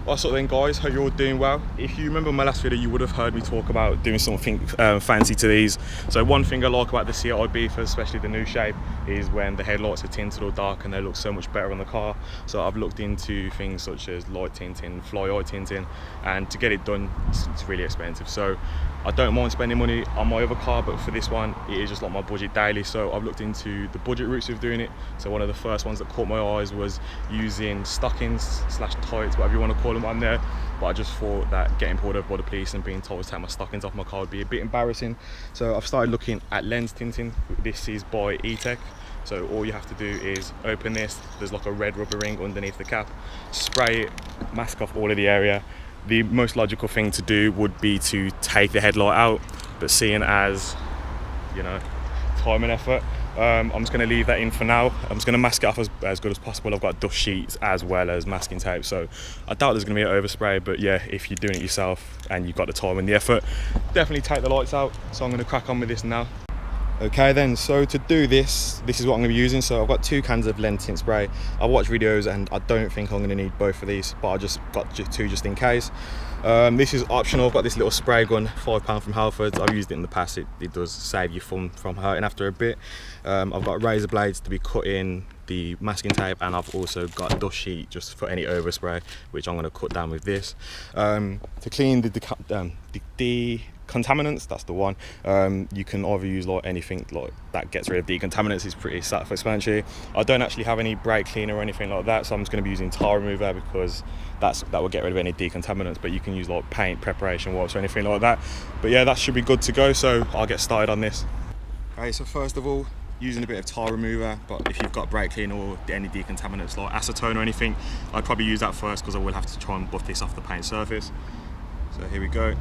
What's up then guys, hope you're all doing well. If you remember my last video, you would have heard me talk about doing something fancy to these. So one thing I like about the Seat Ibiza, especially the new shape, is when the headlights are tinted or dark and they look so much better on the car. So I've looked into things such as light tinting, fly eye tinting, and to get it done, it's really expensive. So I don't mind spending money on my other car, but for this one, it is just like my budget daily. So I've looked into the budget routes of doing it. So one of the first ones that caught my eyes was using stockings / tights, whatever you want to call them, on there. But I just thought that getting pulled over by the police and being told to take my stockings off my car would be a bit embarrassing. So I've started looking at lens tinting. This is by ETECH. So all you have to do is open this, there's like a red rubber ring underneath the cap, spray it, mask off all of the area. The most logical thing to do would be to take the headlight out, but seeing as, you know, time and effort, I'm just going to leave that in for now. I'm just going to mask it off as good as possible. I've got dust sheets as well as masking tape, so I doubt there's going to be an overspray, but yeah, if you're doing it yourself and you've got the time and the effort, definitely take the lights out. So I'm going to crack on with this now. Okay then, so to do this is what I'm going to be using. So I've got 2 cans of lens tint spray. I watched videos and I don't think I'm going to need both of these, but I just got 2 just in case. This is optional. I've got this little spray gun, £5 from Halfords. I've used it in the past. It does save your thumb from hurting after a bit. I've got razor blades to be cutting the masking tape, and I've also got a dust sheet just for any overspray, which I'm going to cut down with this. To clean the contaminants, that's the one. You can either use like anything like that gets rid of decontaminants. It's pretty self-explanatory. I don't actually have any brake cleaner or anything like that, so I'm just going to be using tar remover because that will get rid of any decontaminants. But you can use like paint preparation wipes or anything like that. But yeah, that should be good to go, so I'll get started on this. Okay, so first of all, using a bit of tar remover, but if you've got brake cleaner or any decontaminants like acetone or anything, I'd probably use that first because I will have to try and buff this off the paint surface. So here we go.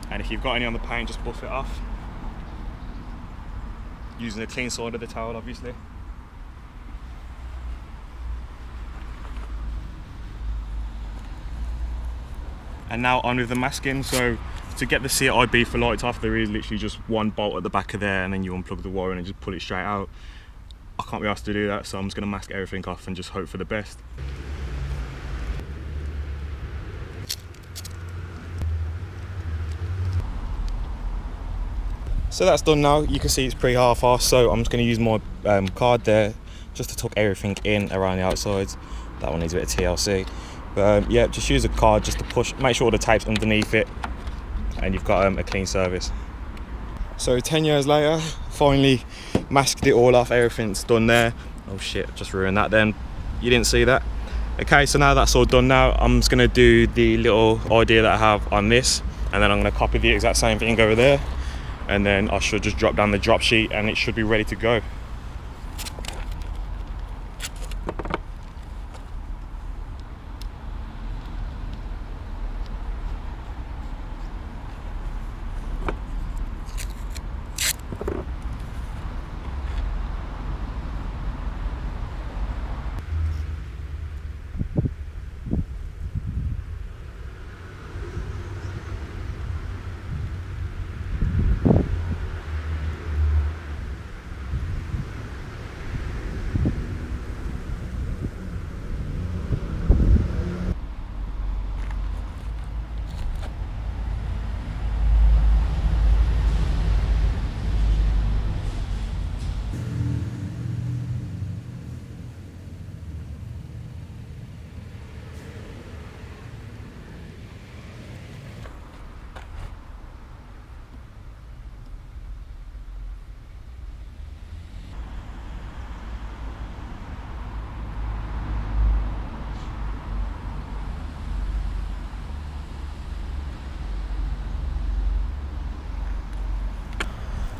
And if you've got any on the paint, just buff it off. Using the clean side of the towel, obviously. And now on with the masking. So to get the Seat Ibiza lights off, there is literally just one bolt at the back of there, and then you unplug the wire and just pull it straight out. I can't be asked to do that, so I'm just going to mask everything off and just hope for the best. So that's done now. You can see it's pretty half-assed, so I'm just going to use my card there just to tuck everything in around the outsides. That one needs a bit of TLC. But yeah, just use a card just to push, make sure the tape's underneath it, and you've got a clean surface. So 10 years later, finally masked it all off, everything's done there. Oh shit, just ruined that then. You didn't see that. Okay, so now that's all done now, I'm just going to do the little idea that I have on this, and then I'm going to copy the exact same thing over there. And then I should just drop down the drop sheet and it should be ready to go.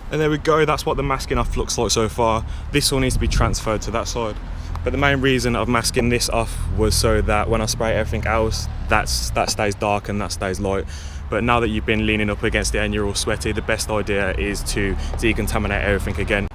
And there we go, that's what the masking off looks like so far. This all needs to be transferred to that side. But the main reason of masking this off was so that when I spray everything else, that stays dark and that stays light. But now that you've been leaning up against it and you're all sweaty, the best idea is to decontaminate everything again.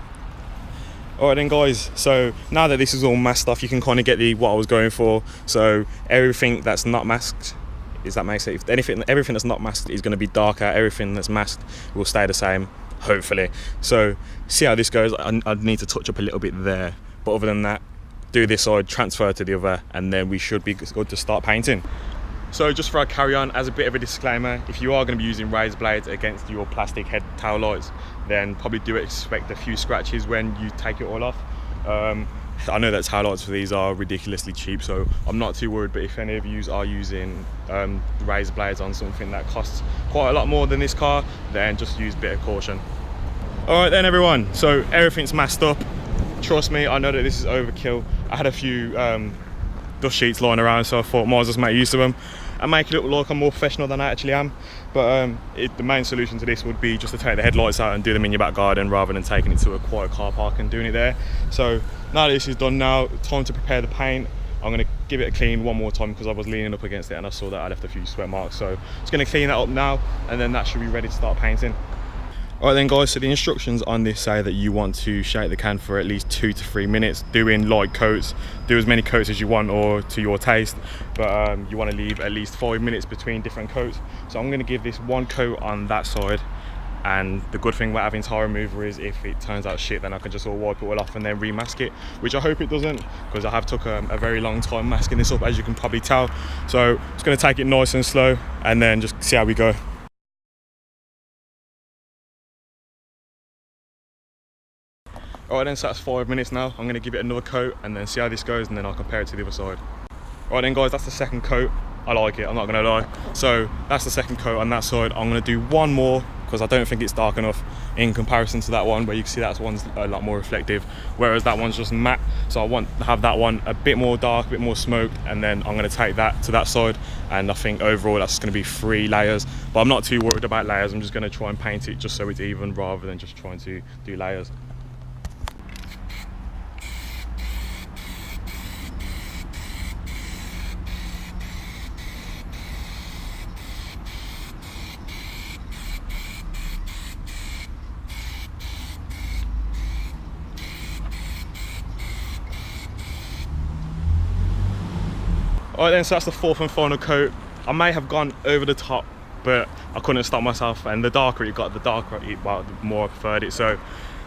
Alright then guys, so now that this is all masked off, you can kind of get what I was going for. So everything that's not masked, is that makes it, everything that's not masked is going to be darker, everything that's masked will stay the same, hopefully. So see how this goes. I need to touch up a little bit there, but other than that, do this side, transfer to the other, and then we should be good to start painting. So just for our carry on, as a bit of a disclaimer, if you are going to be using razor blades against your plastic head tail lights, then probably do expect a few scratches when you take it all off. I know that tail lights for these are ridiculously cheap, so I'm not too worried, but if any of you are using razor blades on something that costs quite a lot more than this car, then just use a bit of caution. Alright then everyone, so everything's masked up. Trust me, I know that this is overkill. I had a few dust sheets lying around, so I thought might as well just make use of them and make it look like I'm more professional than I actually am. But the main solution to this would be just to take the headlights out and do them in your back garden rather than taking it to a quiet car park and doing it there. So now that this is done, now time to prepare the paint. I'm going to give it a clean one more time because I was leaning up against it and I saw that I left a few sweat marks. So just going to clean that up now, and then that should be ready to start painting. Alright then guys, so the instructions on this say that you want to shake the can for at least 2 to 3 minutes, doing light coats. Do as many coats as you want or to your taste, but you want to leave at least 5 minutes between different coats. So I'm going to give this one coat on that side, and the good thing about having tire remover is if it turns out shit, then I can just all wipe it all off and then remask it, which I hope it doesn't, because I have took a very long time masking this up, as you can probably tell. So just going to take it nice and slow and then just see how we go. Alright then, so that's 5 minutes now. I'm going to give it another coat and then see how this goes, and then I'll compare it to the other side. Alright then guys, that's the second coat. I like it, I'm not going to lie. So that's the second coat on that side. I'm going to do one more because I don't think it's dark enough in comparison to that one, where you can see that one's a lot more reflective, whereas that one's just matte. So I want to have that one a bit more dark, a bit more smoked, and then I'm going to take that to that side, and I think overall that's going to be 3 layers. But I'm not too worried about layers. I'm just going to try and paint it just so it's even rather than just trying to do layers. Alright then, so that's the 4th and final coat. I may have gone over the top, but I couldn't stop myself, and the darker it got, the more I preferred it. So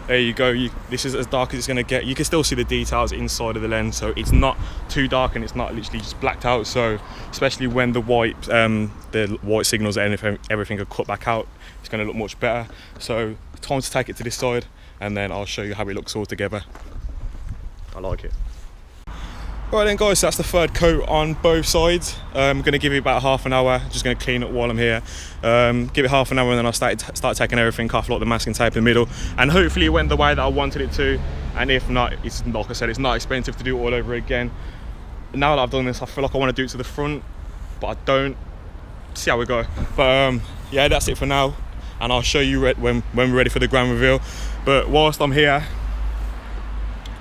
there you go, this is as dark as it's going to get. You can still see the details inside of the lens, so it's not too dark and it's not literally just blacked out. So especially when the white signals and everything are cut back out, it's going to look much better. So time to take it to this side, and then I'll show you how it looks all together. I like it. Right then guys, so that's the 3rd coat on both sides. I'm going to give it about half an hour, just going to clean up while I'm here. Give it half an hour and then I'll start taking everything off, like the masking tape in the middle, and hopefully it went the way that I wanted it to. And if not, it's like I said, it's not expensive to do it all over again. Now that I've done this, I feel like I want to do it to the front, but I don't. See how we go. But yeah, that's it for now, and I'll show you when we're ready for the grand reveal. But whilst I'm here,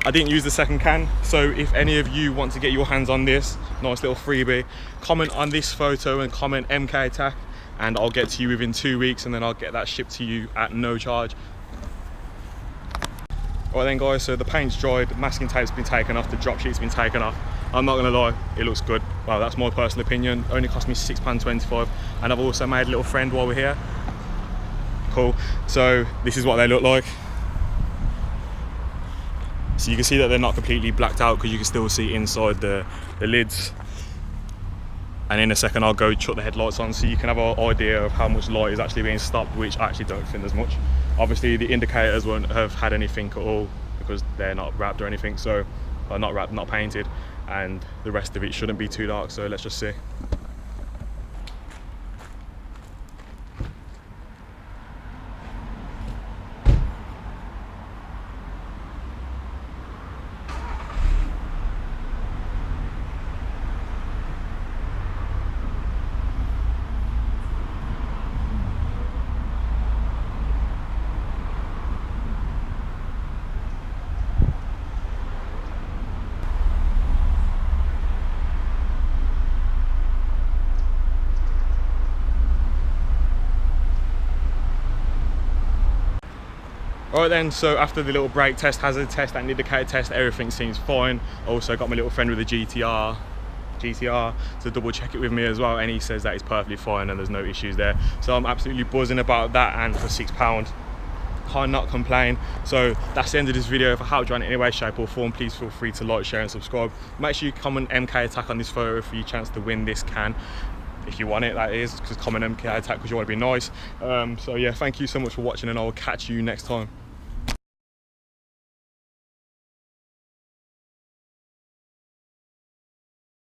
I didn't use the second can, so if any of you want to get your hands on this nice little freebie, comment on this photo and comment MK ETECH, and I'll get to you within 2 weeks, and then I'll get that shipped to you at no charge. Alright then guys, so the paint's dried, the masking tape's been taken off, the drop sheet's been taken off. I'm not gonna lie, it looks good. Well, that's my personal opinion. Only cost me £6.25, and I've also made a little friend while we're here. Cool. So this is what they look like. So you can see that they're not completely blacked out because you can still see inside the lids. And in a second I'll go chuck the headlights on so you can have an idea of how much light is actually being stopped, which I actually don't think there's much. Obviously the indicators won't have had anything at all because they're not wrapped or anything, so not wrapped, not painted, and the rest of it shouldn't be too dark, so let's just see. Alright then, so after the little brake test, hazard test and indicator test, everything seems fine. Also got my little friend with the GTR to double check it with me as well, and he says that it's perfectly fine and there's no issues there. So I'm absolutely buzzing about that, and for £6 can't not complain. So that's the end of this video. If I helped you in any way, shape or form, please feel free to like, share and subscribe. Make sure you comment MK Attack on this photo for your chance to win this can, if you want it, that is, because comment MK Attack because you want to be nice. So yeah, thank you so much for watching, and I will catch you next time.